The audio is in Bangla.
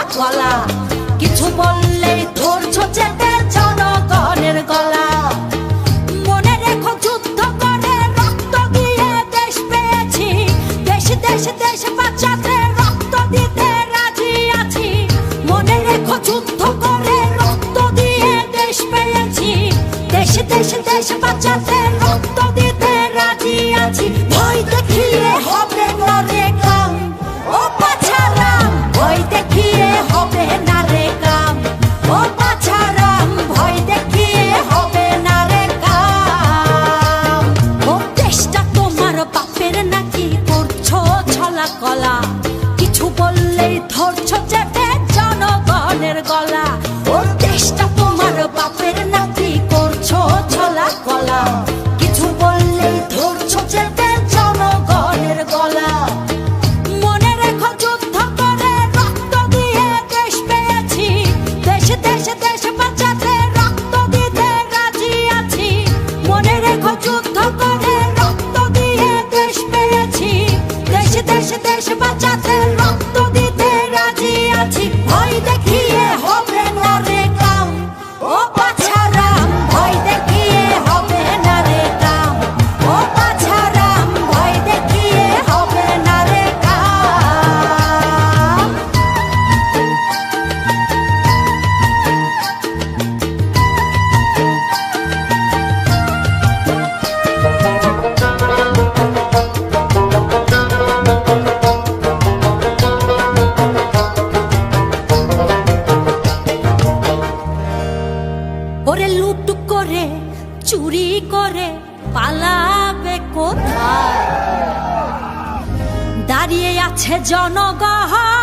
ছলা কলা, কিছু বললেই ধরছো চেপে জনগণের গলা। মনে রেখো যুদ্ধ করে রক্ত দিয়ে দেশ পেয়েছি, দেশ দেশ দেশ বাঁচাতে রক্ত দিতে রাজি আছি। মনে রেখো যুদ্ধ করে রক্ত দিয়ে দেশ পেয়েছি, দেশ দেশ দেশ বাঁচাতে রক্ত দিতে রাজি আছি। ভয় দেখিয়ে হবে না রে কাম, ও পাছারাম ভয় দেখিয়ে হবে না রে কাম, ও পাছারাম ভয় দেখিয়ে হবে না রে কাম। ও দেশটা তোমার বাপের নাকি করছো ছলা কলা, কিছু বললেই ধরছো চেপে জনগণের গলা। ও দেশটা তোমার বাপের নাকি করছো ছলা কলা, কিছু বললেই ধরছো চেপে জনগণের গলা। মনে রেখো যুদ্ধ করে রক্ত দিয়ে দেশ পেয়েছি, দেশ দেশ দেশ বাঁচাতে রক্ত দিতে রাজি আছি। মনে রেখো যুদ্ধ করে রক্ত দিয়ে দেশ পেয়েছি, দেশ দেশ দেশ বাঁচাতে রক্ত দিতে রাজি আছি। ভয় দেখিয়ে হবে না রে কাম, ও পাছারাম ভয় দেখিয়ে হবে না রে কাম, ও পাছারাম ভয় দেখিয়ে হবে না রে কাম। ওরে লুট করে চুরি করে পালাবে কোথায়, দাঁড়িয়ে আছে জনগণ